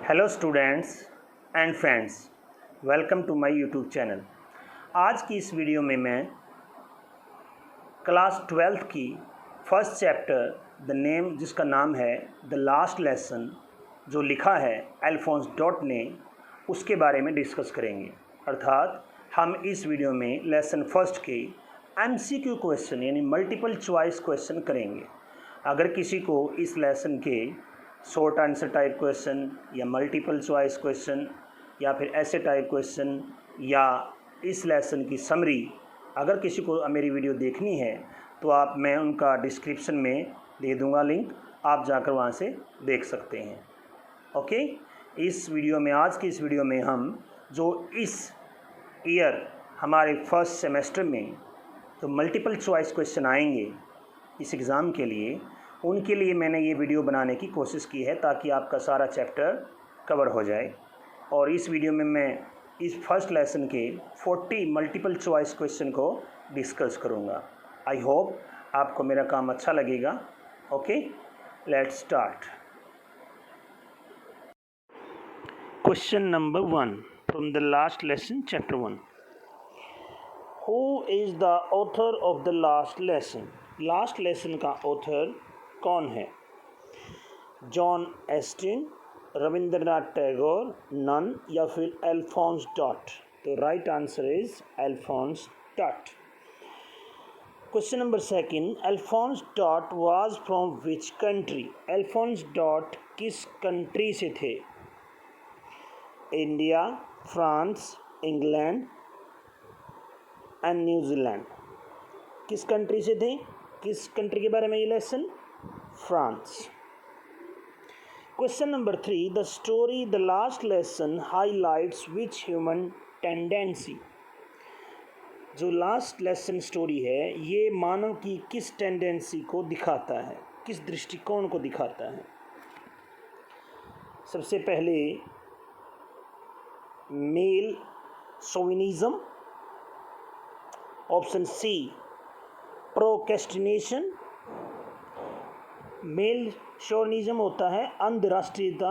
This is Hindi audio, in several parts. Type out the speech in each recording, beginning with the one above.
Hello students and friends, welcome to my YouTube channel. आज की इस वीडियो में मैं क्लास 12th की फर्स्ट चैप्टर द नेम जिसका नाम है द लास्ट लेसन जो लिखा है अल्फोंस डॉट ने, उसके बारे में डिस्कस करेंगे। अर्थात हम इस वीडियो में लेसन फर्स्ट के MCQ क्वेश्चन यानी मल्टीपल चॉइस क्वेश्चन करेंगे। अगर किसी को इस लेसन के शॉर्ट आंसर टाइप क्वेश्चन या मल्टीपल चॉइस क्वेश्चन या फिर ऐसे टाइप क्वेश्चन या इस लेसन की समरी अगर किसी को मेरी वीडियो देखनी है तो मैं उनका डिस्क्रिप्शन में दे दूंगा लिंक, आप जाकर वहां से देख सकते हैं। ओके, इस वीडियो में आज की इस वीडियो में हम जो इस ईयर हमारे फर्स्ट सेमेस्टर में जो मल्टीपल चॉइस क्वेश्चन आएंगे इस एग्ज़ाम के लिए, उनके लिए मैंने ये वीडियो बनाने की कोशिश की है ताकि आपका सारा चैप्टर कवर हो जाए। और इस वीडियो में मैं इस फर्स्ट लेसन के 40 मल्टीपल चॉइस क्वेश्चन को डिस्कस करूँगा। आई होप आपको मेरा काम अच्छा लगेगा। Okay, let's start. Question number 1 from the last lesson chapter 1। Who is the author of the last lesson? Last lesson का ऑथर कौन है? John Austin, Rabindranath Tagore, none या फिर अल्फोंस डॉट? तो right answer is Alphonse Daudet. Question number 2, Alphonse Daudet was from which country? Alphonse Daudet किस कंट्री से थे? India, France, England and New Zealand. किस कंट्री से थे? किस कंट्री के बारे में ये lesson? France. Question number 3, the story the last lesson highlights which human tendency? जो लास्ट लेसन स्टोरी है ये मानव की किस टेंडेंसी को दिखाता है, किस दृष्टिकोण को दिखाता है? सबसे पहले male chauvinism, option C procrastination. Male chauvinism होता है अंधराष्ट्रीयता,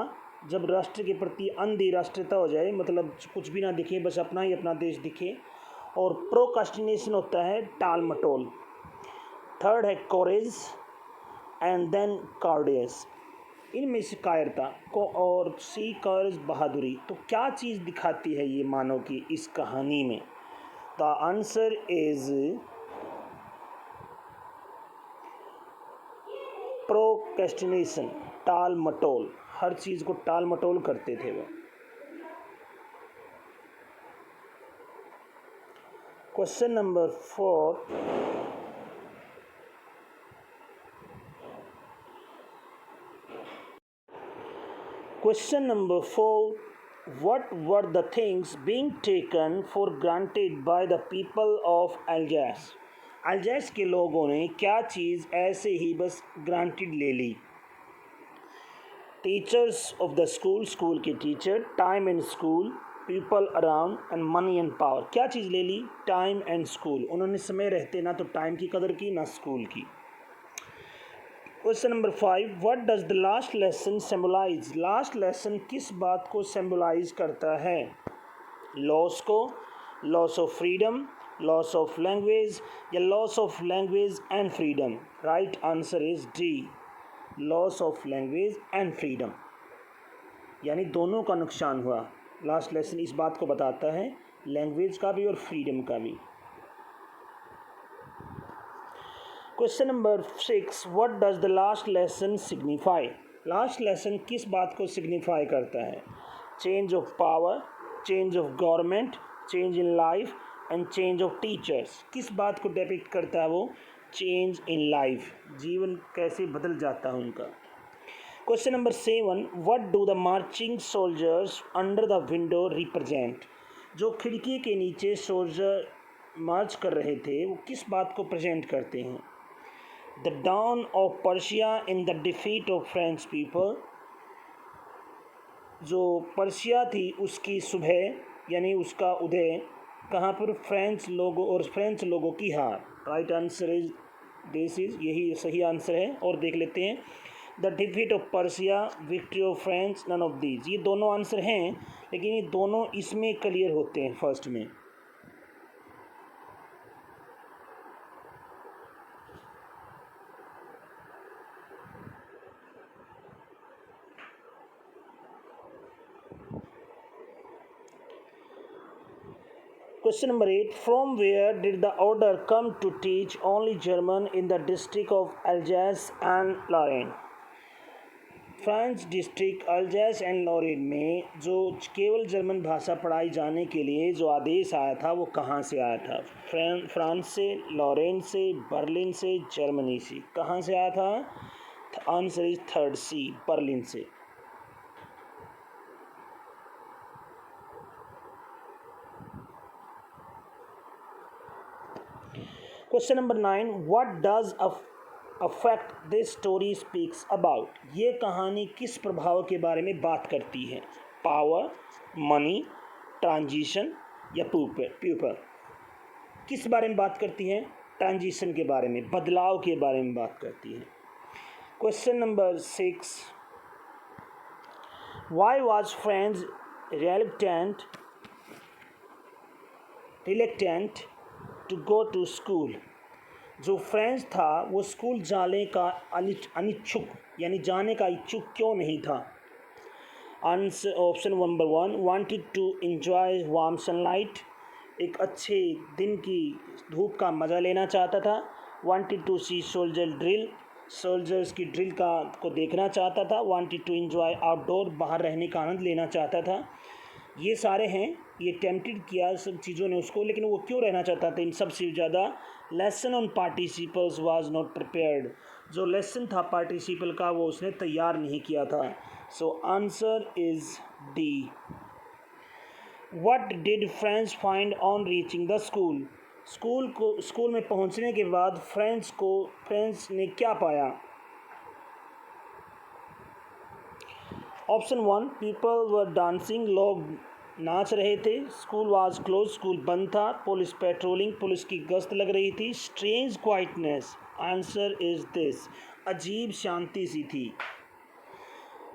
जब राष्ट्र के प्रति अंधी राष्ट्रीयता हो जाए, मतलब कुछ भी ना दिखे, बस अपना ही अपना देश दिखे। और प्रोक्रेस्टिनेशन होता है टाल मटोल। थर्ड है कोरेज एंड देन कार्डियस, इनमें से कायरता को, और सी करेज बहादुरी। तो क्या चीज़ दिखाती है ये मानव की इस कहानी में? द आंसर इज प्रोक्रेस्टिनेशन, टाल मटोल। हर चीज़ को टाल मटोल करते थे वो। Question number 4, question number 4, what were the things being taken for granted by the people of Algiers? अल्जायर्स के लोगों ने क्या चीज़ ऐसे ही बस ग्रांटेड ले ली? Teachers of the school, school के teacher, time and school, people around and money and power. क्या चीज़ ले ली? Time and school. उन्होंने समय रहते ना तो टाइम की कदर की ना स्कूल की। Question number 5, what does the last lesson symbolize? Last lesson किस बात को सिंबलाइज करता है? लॉस को, loss of freedom, loss of language या loss of language and freedom? Right answer is D, loss of language and freedom, यानी दोनों का नुकसान हुआ। लास्ट लेसन इस बात को बताता है, लैंग्वेज का भी और फ्रीडम का भी। Question number 6, what does the last lesson signify? Last lesson किस बात को सिग्निफाई करता है? Change of power, change of government, change in life and change of teachers. किस बात को डिपिक्ट करता है वो? चेंज इन लाइफ, जीवन कैसे बदल जाता है उनका। Question number 7, what do the marching soldiers under the window represent? जो खिड़की के नीचे सोल्जर मार्च कर रहे थे वो किस बात को प्रेजेंट करते हैं? The down of Persia in the defeat of French people. जो पर्शिया थी उसकी सुबह यानी उसका उदय कहाँ पर? फ्रेंच लोगों और फ्रेंच लोगों की हार। Right answer is this is, यही सही आंसर है। और देख लेते हैं the defeat of Persia, victory of French, none of these. ये दोनों आंसर हैं, लेकिन ये दोनों इसमें क्लियर होते हैं फर्स्ट में। Question number 8. From where did the order come to teach only German in the district of Alsace and Lorraine? France district Alsace and Lorraine में जो केवल जर्मन भाषा पढ़ाई जाने के लिए जो आदेश आया था वो कहाँ से आया था? फ्रांस से, लॉरेन से, बर्लिन से, जर्मनी से। कहाँ से आया था? Answer is third C, Berlin से। Question number 9. What does affect this story speaks about? ये कहानी किस प्रभाव के बारे में बात करती है? पावर, मनी, ट्रांजिशन या प्यूपर? किस बारे में बात करती है? ट्रांजिशन के बारे में, बदलाव के बारे में बात करती है। Question number 6. Why was Franz reluctant to go to school? जो फ्रेंच था वो स्कूल जाने का अनिच्छुक यानी जाने का इच्छुक क्यों नहीं था? Answer option number 1, wanted to enjoy warm sunlight, एक अच्छे दिन की धूप का मज़ा लेना चाहता था। Wanted to see soldier drill, soldiers की ड्रिल को देखना चाहता था। वांटेड टू एंजॉय आउटडोर, बाहर रहने का आनंद लेना चाहता था। ये सारे हैं, ये टेम्प्टेड किया सब चीज़ों ने उसको, लेकिन वो क्यों रहना चाहता था इन सबसे ज़्यादा? Lesson on participles was not prepared, जो लेसन था पार्टिसिपल का वो उसने तैयार नहीं किया था। So answer is D. What did French find on reaching the school? School में पहुंचने के बाद फ्रेंच ने क्या पाया? ऑप्शन 1, पीपल वर डांसिंग, लोग नाच रहे थे। स्कूल वाज क्लोज, स्कूल बंद था। पुलिस पेट्रोलिंग, पुलिस की गश्त लग रही थी। Strange quietness, answer is this, अजीब शांति सी थी।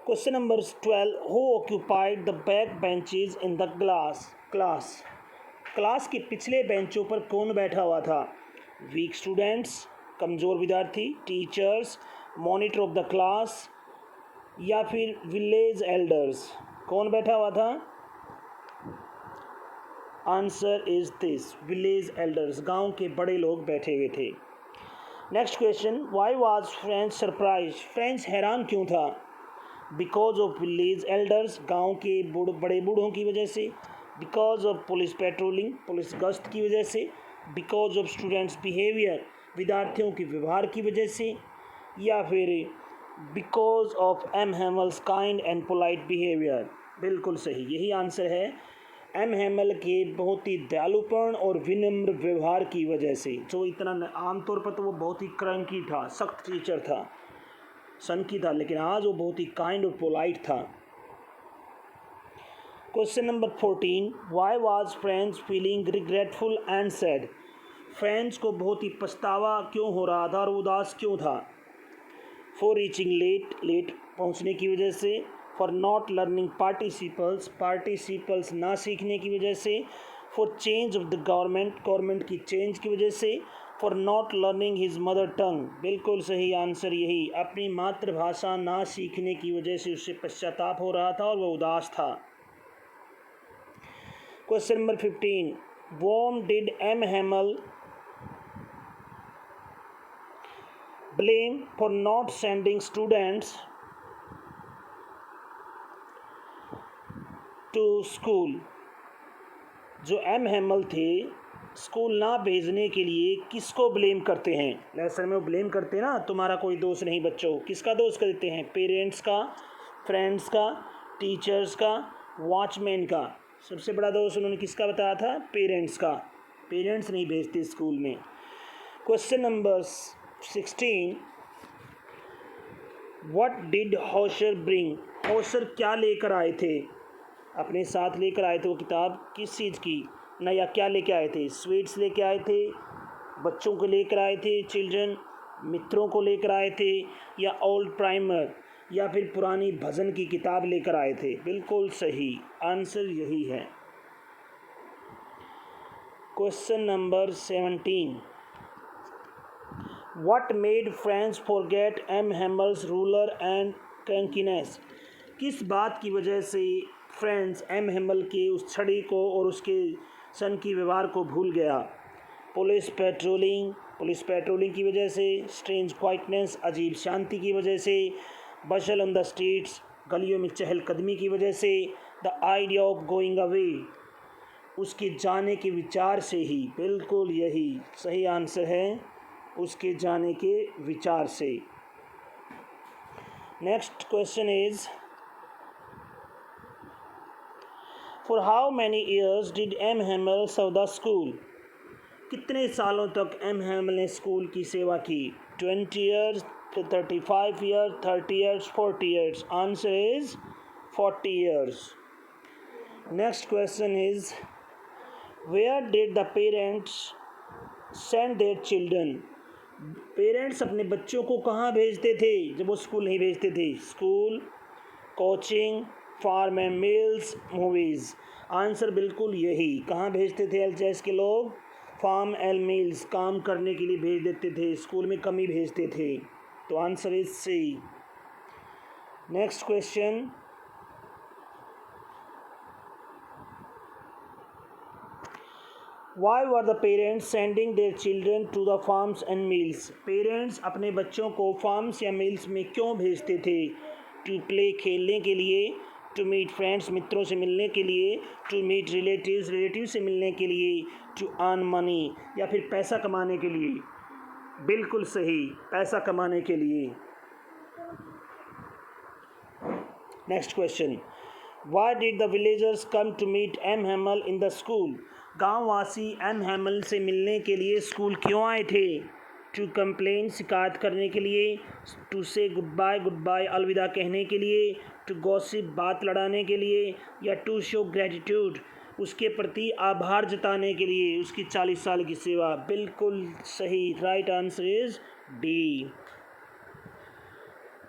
Question number 12. Who occupied the back benches in the class के पिछले बेंचों पर कौन बैठा हुआ था? वीक स्टूडेंट्स, कमज़ोर विद्यार्थी, teachers, monitor of the class या फिर विलेज एल्डर्स? कौन बैठा हुआ था? Answer is this, village elders, गांव के बड़े लोग बैठे हुए थे। Next question. Why was French surprise? French हैरान क्यों था? बिकॉज ऑफ विलेज एल्डर्स, गांव के बड़े बूढ़ों की वजह से। Because of police patrolling, police गश्त की वजह से। बिकॉज ऑफ स्टूडेंट्स बिहेवियर, विद्यार्थियों के व्यवहार की वजह से। या फिर because of M Hamel's kind and polite behaviour? बिल्कुल सही, यही आंसर है। एम हेमल के बहुत ही दयालुपन और विनम्र व्यवहार की वजह से। जो इतना आमतौर पर तो वो बहुत ही क्रंकी था, सख्त टीचर था, सनकी था, लेकिन आज वो बहुत ही काइंड और पोलाइट था। Question number 14. Y was French feeling regretful and sad? French को बहुत ही पछतावा क्यों हो रहा था और उदास क्यों था? फॉर रीचिंग लेट पहुंचने की वजह से। फॉर नॉट लर्निंग पार्टिसिपल्स ना सीखने की वजह से। For change of the government की चेंज की वजह से। For not learning his mother tongue, बिल्कुल सही आंसर यही, अपनी मातृभाषा ना सीखने की वजह से उससे पश्चाताप हो रहा था और वह उदास था। Question number 15. Whom did M Hamel blame for not sending students to school? जो एम हेमल थे स्कूल ना भेजने के लिए किसको ब्लेम करते हैं? लेसन में वो ब्लेम करते हैं ना, तुम्हारा कोई दोस्त नहीं बच्चों, किसका दोस्त करते हैं? पेरेंट्स का, फ्रेंड्स का, टीचर्स का, वॉचमैन का। सबसे बड़ा दोस्त उन्होंने किसका बताया था? पेरेंट्स का। पेरेंट्स नहीं भेजते स्कूल में। Question number 16. What did हॉशर bring? हॉशर क्या लेकर आए थे? अपने साथ लेकर आए थे वो किताब किस चीज़ की? ना या क्या लेकर आए थे? स्वीट्स लेकर आए थे, बच्चों को लेकर आए थे, चिल्ड्रन, मित्रों को लेकर आए थे, या ओल्ड प्राइमर, या फिर पुरानी भजन की किताब लेकर आए थे? बिल्कुल सही, आंसर यही है। Question number 17, what made France forget M Hamel's ruler and crankiness? किस बात की वजह से फ्रांस एम हेमल के उस छड़ी को और उसके सन की व्यवहार को भूल गया? पुलिस पेट्रोलिंग की वजह से, स्ट्रेंज क्वाइटनेस, अजीब शांति की वजह से, बशल ऑन द स्ट्रीट्स, गलियों में चहलकदमी की वजह से, the idea of going away, उसके जाने के विचार से ही? बिल्कुल यही सही आंसर है, उसके जाने के विचार से। Next question is, for how many years did M Hamel serve the school? कितने सालों तक एम हेमल ने स्कूल की सेवा की? 20 years, 35 years, 30 years, 40 years? Answer is 40 years. Next question is, where did the parents send their children? Parents अपने बच्चों को कहाँ भेजते थे जब वो स्कूल नहीं भेजते थे? School, coaching, farm and mills, movies? Answer बिल्कुल यही, कहाँ भेजते थे एलचेस के लोग? फार्म एंड मिल्स, काम करने के लिए भेज देते थे, स्कूल में कम ही भेजते थे। तो answer is C. Next question, Why were the parents sending their children to the farms and mills? Parents अपने बच्चों को फार्म्स या मिल्स में क्यों भेजते थे? टू प्ले, खेलने के लिए, टू मीट फ्रेंड्स, मित्रों से मिलने के लिए, टू मीट रिलेटिव्स, रिलेटिव से मिलने के लिए, टू अर्न मनी, या फिर पैसा कमाने के लिए? बिल्कुल सही, पैसा कमाने के लिए। Next question, Why did the villagers come to meet M. Hamel in the school? गाँववासी एम हेमल से मिलने के लिए स्कूल क्यों आए थे? टू कंप्लेन, शिकायत करने के लिए, टू से गुड बाय, अलविदा कहने के लिए, टू गॉसिप, बात लड़ाने के लिए, या टू शो ग्रेटिट्यूड, उसके प्रति आभार जताने के लिए, उसकी 40 साल की सेवा? बिल्कुल सही, right answer is D.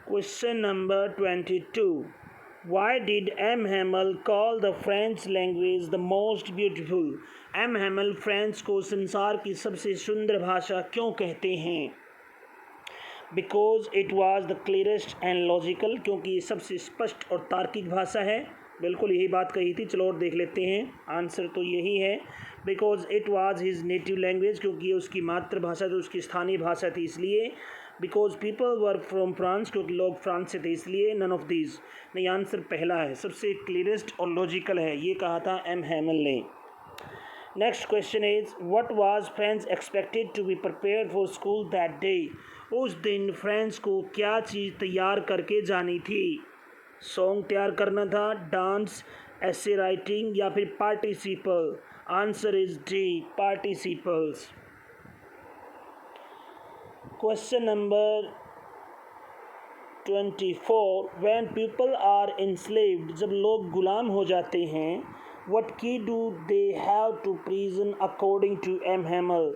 Question number 22, Why did M. Hamel call the French language the most beautiful? M. Hamel French को संसार की सबसे सुंदर भाषा क्यों कहते हैं? Because it was the clearest and logical, क्योंकि ये सबसे स्पष्ट और तार्किक भाषा है। बिल्कुल यही बात कही थी, चलो और देख लेते हैं। आंसर तो यही है, because it was his native language, क्योंकि ये उसकी मातृभाषा जो उसकी स्थानीय भाषा थी इसलिए। Because people were from France, क्योंकि लोग फ्रांस से थे इसलिए। नन ऑफ दीज नहीं, आंसर पहला है, सबसे क्लियरेस्ट और लॉजिकल है, ये कहा था एम हेमल ने। Next question is, what was French expected to be prepared for school that day? उस दिन फ्रेंच को क्या चीज़ तैयार करके जानी थी? सॉन्ग तैयार करना था, डांस, एसे राइटिंग, या फिर participle? Answer is D, participles. Question number 24, when people are enslaved, जब लोग गुलाम हो जाते हैं, what key do they have to prison according to M. Hamel?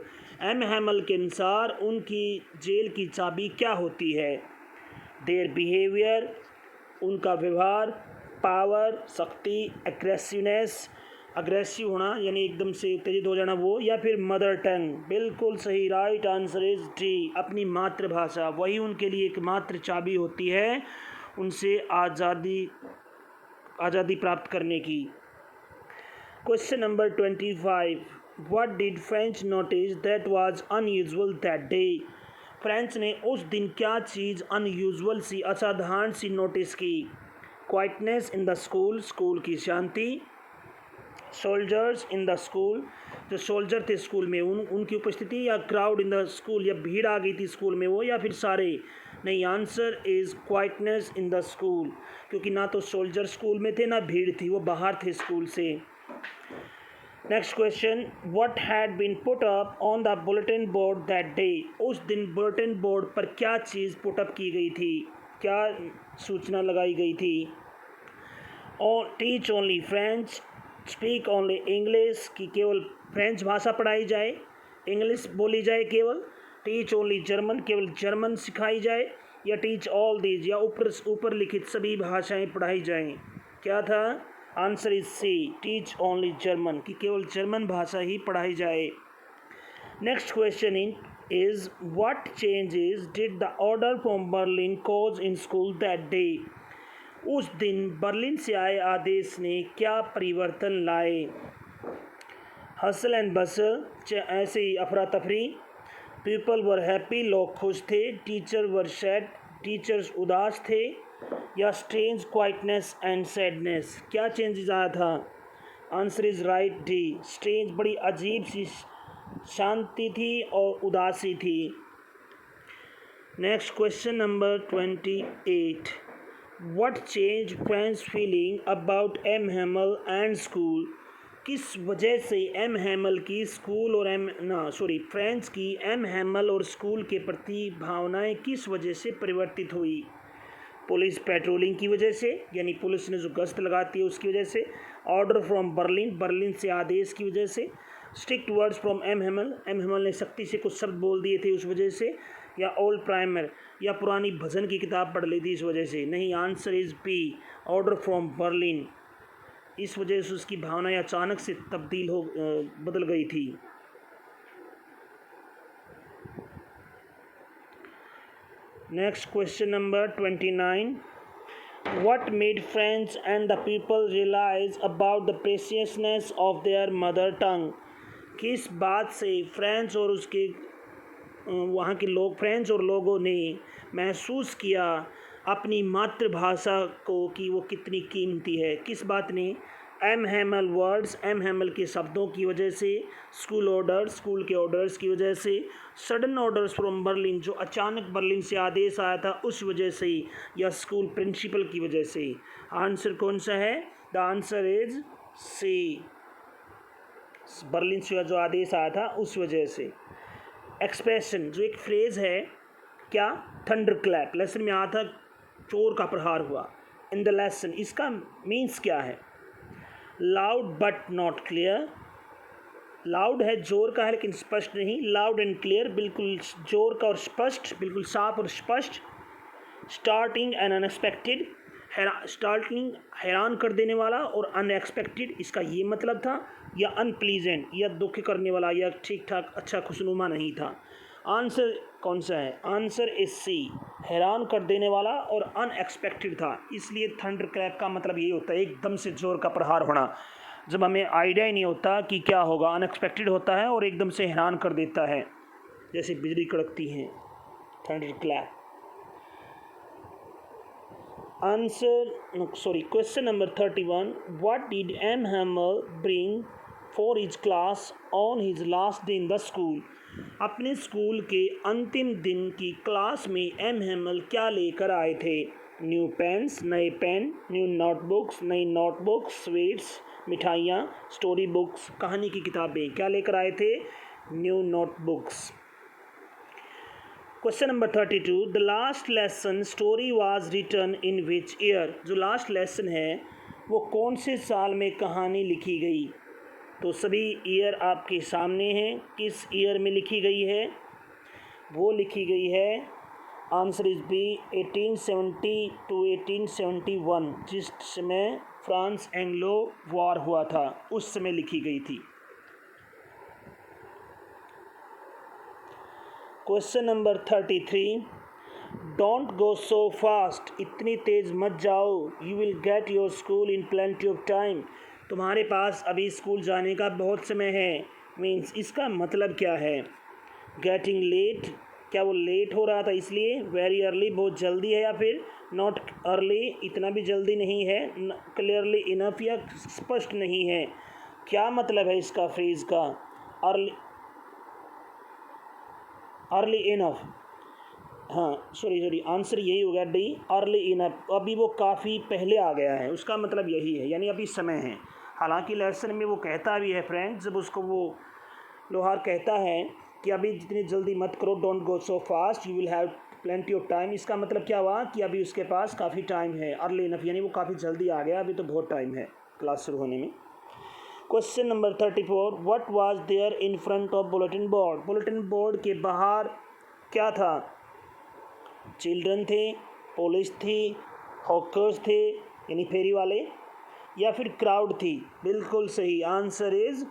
M. Hamel के अनुसार उनकी जेल की चाबी क्या होती है? their behavior, उनका व्यवहार, पावर, शक्ति, एग्रेसिवनेस, अग्रेसिव होना यानी एकदम से उत्तेजित हो जाना वो, या फिर मदर टंग? बिल्कुल सही, राइट आंसर इज डी, अपनी मातृभाषा, वही उनके लिए एकमात्र चाबी होती है उनसे आज़ादी प्राप्त करने की। Question number 25, what did French notice that was unusual that day? French ने उस दिन क्या चीज़ अनयूजुअल सी, असाधारण सी नोटिस की? Quietness in the school, school की शांति, सोल्जर्स इन द स्कूल, जो सोल्जर थे स्कूल में उनकी उपस्थिति, या क्राउड इन द स्कूल, या भीड़ आ गई थी स्कूल में वो, या फिर सारे? नहीं, answer is quietness in the school, क्योंकि ना तो सोल्जर स्कूल में थे ना भीड़ थी, वो बाहर थे स्कूल से। Next question, what had been put up on the bulletin board that day? उस दिन बुलेटिन बोर्ड पर क्या चीज़ पुटअप की गई थी, क्या सूचना लगाई गई थी? और teach only French, speak only English, कि केवल फ्रेंच भाषा पढ़ाई जाए, इंग्लिश बोली जाए केवल, टीच ओनली जर्मन, केवल जर्मन सिखाई जाए, या टीच ऑल दीज, या ऊपर लिखित सभी भाषाएं पढ़ाई जाएं। क्या था? Answer is C, teach only German, कि केवल जर्मन भाषा ही पढ़ाई जाए। Next question is what changes did the order from Berlin cause in school that day? उस दिन बर्लिन से आए आदेश ने क्या परिवर्तन लाए? हसल एंड बसल, ऐसे ही अफरा तफरी। पीपल वर हैप्पी, लोग खुश थे। टीचर वर सैड, टीचर्स उदास थे। या स्ट्रेंज क्वाइटनेस एंड सैडनेस, क्या चेंजेस आया था? Answer is right D, strange, बड़ी अजीब सी शांति थी और उदासी थी। Next question number 28, what change friends feeling about M Hamel and school? किस वजह से एम हैमल की स्कूल और फ्रेंड्स की एम हैमल और स्कूल के प्रति भावनाएं किस वजह से परिवर्तित हुई? पुलिस पेट्रोलिंग की वजह से, यानी पुलिस ने जो गश्त लगाती है उसकी वजह से। ऑर्डर फ्रॉम बर्लिन, बर्लिन से आदेश की वजह से। Strict words from M Hamel ने सख्ती से कुछ शब्द बोल दिए थे उस वजह से। या ओल्ड प्राइमर, या पुरानी भजन की किताब पढ़ ली थी इस वजह से। नहीं, answer is P, order from Berlin, इस वजह से उसकी भावनाएं अचानक से बदल गई थी। Next question number 29, what made friends and the people realize about the preciousness of their mother tongue? किस बात से फ्रेंड्स और उसके वहाँ के लोग, फ्रेंड्स और लोगों ने महसूस किया अपनी मातृभाषा को कि वो कितनी कीमती है? किस बात ने? M Hamel words, M Hamel के शब्दों की वजह से। स्कूल ऑर्डर, स्कूल के ऑर्डर्स की वजह से। सडन ऑर्डर्स फ्रॉम बर्लिन, जो अचानक बर्लिन से आदेश आया था उस वजह से। या स्कूल प्रिंसिपल की वजह से। आंसर कौन सा है? The answer is C, Berlin से जो आदेश आया था उस वजह से। एक्सप्रेशन, जो एक फ्रेज़ है, क्या? थंडर क्लैप, लेसन में आया था चोर का प्रहार हुआ। इन द लेसन, इसका मीन्स क्या है? Loud but not clear, loud है, जोर का है लेकिन स्पष्ट नहीं। लाउड एंड क्लियर, बिल्कुल जोर का और स्पष्ट, बिल्कुल साफ और स्पष्ट। स्टार्टिंग एंड अनएक्सपेक्टेड, स्टार्टिंग हैरान कर देने वाला, और अनएक्सपेक्टेड इसका ये मतलब था। या अनप्लीजेंट, या दुख करने वाला, या ठीक ठाक अच्छा खुशनुमा नहीं था। आंसर कौन सा है? आंसर इज सी, हैरान कर देने वाला और अनएक्सपेक्टेड था। इसलिए थंडर क्लैप का मतलब यही होता है, एकदम से जोर का प्रहार होना, जब हमें आइडिया ही नहीं होता कि क्या होगा। अनएक्सपेक्टेड होता है और एकदम से हैरान कर देता है, जैसे बिजली कड़कती है। Thunder clap. Question number 31, what did M Hamel bring for his class on his last day in the school? अपने स्कूल के अंतिम दिन की क्लास में एम हैमल क्या लेकर आए थे? न्यू पेन्स, नए पेन। न्यू नोटबुक्स, नई नोटबुक्स। स्वीट्स, मिठाइयाँ। स्टोरी बुक्स, कहानी की किताबें। क्या लेकर आए थे? New notebooks. Question number 32, the last lesson story was written in which year? जो लास्ट लेसन है वो कौन से साल में कहानी लिखी गई? तो सभी ईयर आपके सामने हैं। किस ईयर में लिखी गई है? वो लिखी गई है, आंसर इज बी, 1870 टू 1871, जिस समय फ्रांस एंग्लो वॉर हुआ था उस समय लिखी गई थी। Question number 33, don't go so fast, इतनी तेज़ मत जाओ। You will get your school in plenty of time, तुम्हारे पास अभी स्कूल जाने का बहुत समय है। मीन्स इसका मतलब क्या है? गेटिंग लेट, क्या वो लेट हो रहा था इसलिए? वेरी अर्ली, बहुत जल्दी है। या फिर नॉट अर्ली, इतना भी जल्दी नहीं है। क्लियरली इनफ, या स्पष्ट नहीं है। क्या मतलब है इसका फ्रेज का? अर्ली इनफ, हाँ सॉरी आंसर यही होगा डी, अर्ली इनफ। अभी वो काफ़ी पहले आ गया है, उसका मतलब यही है, यानी अभी समय है। हालांकि लेसन में वो कहता भी है फ्रेंड्स, जब उसको वो लोहार कहता है कि अभी जितनी जल्दी मत करो, don't go so fast, you will have plenty of time. इसका मतलब क्या हुआ कि अभी उसके पास काफ़ी टाइम है। अर्ली इनफ यानी वो काफ़ी जल्दी आ गया, अभी तो बहुत टाइम है क्लास शुरू होने में। Question number 34, what was there in front of bulletin board? Bulletin board के बाहर क्या था? चिल्ड्रन थे, पुलिस थी, हॉकर्स थे यानी फेरी वाले, या फिर क्राउड थी? बिल्कुल सही, आंसर इज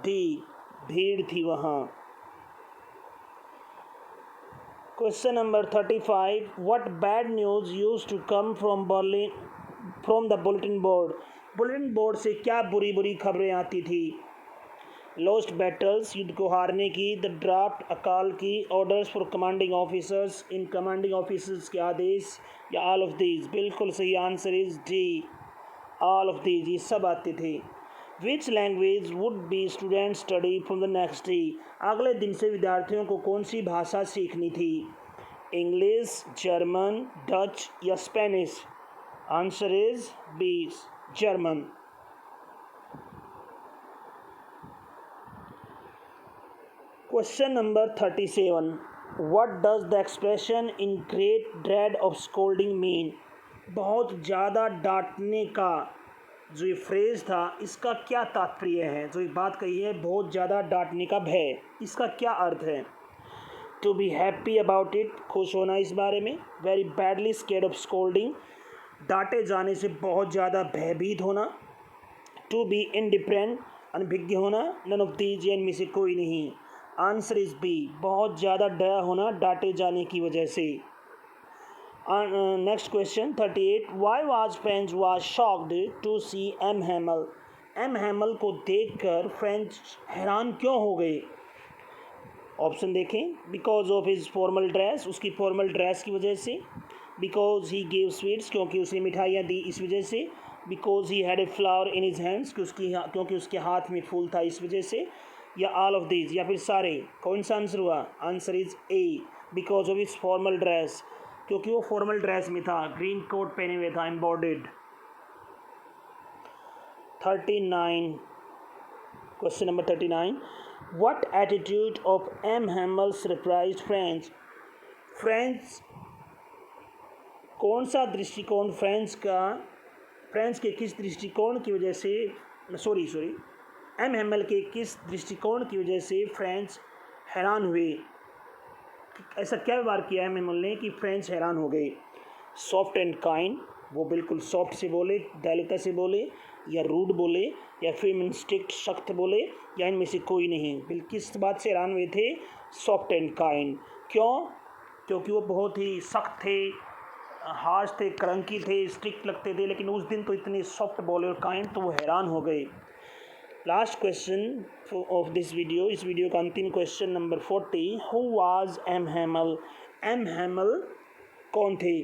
डी, भीड़ थी वहाँ। Question number 35, what bad news used to come from the bulletin board? Bulletin board से क्या बुरी बुरी खबरें आती थी? लॉस्ट बैटल्स, युद्ध को हारने की, द ड्राफ्ट, अकाल की, orders for commanding officers, in commanding officers के आदेश, या ऑल ऑफ दीज? बिल्कुल सही, answer is D, all of these, ये सब आते थे। Which language would be student study from the next day? अगले दिन से विद्यार्थियों को कौन सी भाषा सीखनी थी? इंग्लिश, जर्मन, डच या Spanish? Answer is B, German. Question number 37, what does the expression in great dread of scolding mean? बहुत ज़्यादा डांटने का जो ये फ्रेज़ था, इसका क्या तात्पर्य है? जो ये बात कही है, बहुत ज़्यादा डांटने का भय, इसका क्या अर्थ है? To be happy about it, खुश होना इस बारे में। Very badly scared of scolding, डांटे जाने से बहुत ज़्यादा भयभीत होना। टू बी इनडिफरेंट, अनभिज्ञ होना। नन ऑफ दीज, इनमें से कोई नहीं। आंसर इज बी, बहुत ज़्यादा डरा होना डांटे जाने की वजह से। Next question 38, why was French was shocked to see M Hamel? M Hamel को देखकर फ्रेंच हैरान क्यों हो गए? ऑप्शन देखें, because of his formal dress, उसकी फॉर्मल ड्रेस की वजह से। बिकॉज ही गेव स्वीट्स, क्योंकि उसने मिठाइयाँ दी इस वजह से। Because he had a flower in his hands, क्योंकि उसके हाथ में फूल था इस वजह से। या ऑल ऑफ दीज, या फिर सारे? कौन सा आंसर हुआ? Answer is a, because of his formal dress, क्योंकि वो फॉर्मल ड्रेस में था, ग्रीन कोट पहने हुए था, embroidered. 39, question number 39, what attitude of M Hamel surprised French? French, कौन सा दृष्टिकोण फ्रेंच के किस दृष्टिकोण की वजह से, एम हैमल के किस दृष्टिकोण की वजह से फ्रेंच हैरान हुए? ऐसा क्या व्यवहार किया एम हैमल ने कि फ्रेंच हैरान हो गए? सॉफ्ट एंड काइंड, वो बिल्कुल सॉफ्ट से बोले, दयालुता से बोले, या रूड बोले, या फिर स्ट्रिक्ट, सख्त बोले, या इनमें से कोई नहीं? किस बात से हैरान हुए थे? Soft and kind. क्यों? क्योंकि वो बहुत ही सख्त थे, हार्श थे, क्रंकी थे, स्ट्रिक्ट लगते थे, लेकिन उस दिन तो इतने सॉफ्ट बोले और काइंड, तो वो हैरान हो गए। Last question of this video, इस वीडियो का अंतिम question number 40, who was M Hamel? M Hamel कौन थे?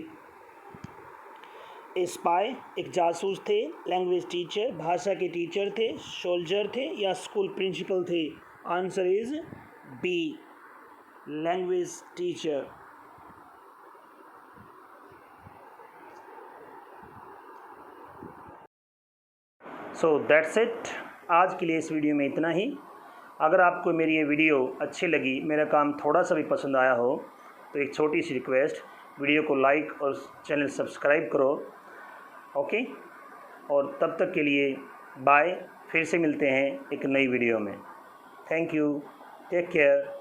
ए स्पाई, एक जासूस थे, लैंग्वेज टीचर, भाषा के टीचर थे, सोल्जर थे, या स्कूल प्रिंसिपल थे? Answer is B, language teacher. So that's it, आज के लिए इस वीडियो में इतना ही। अगर आपको मेरी ये वीडियो अच्छी लगी, मेरा काम थोड़ा सा भी पसंद आया हो, तो एक छोटी सी रिक्वेस्ट, वीडियो को लाइक और चैनल सब्सक्राइब करो। ओके, और तब तक के लिए बाय, फिर से मिलते हैं एक नई वीडियो में। Thank you, take care.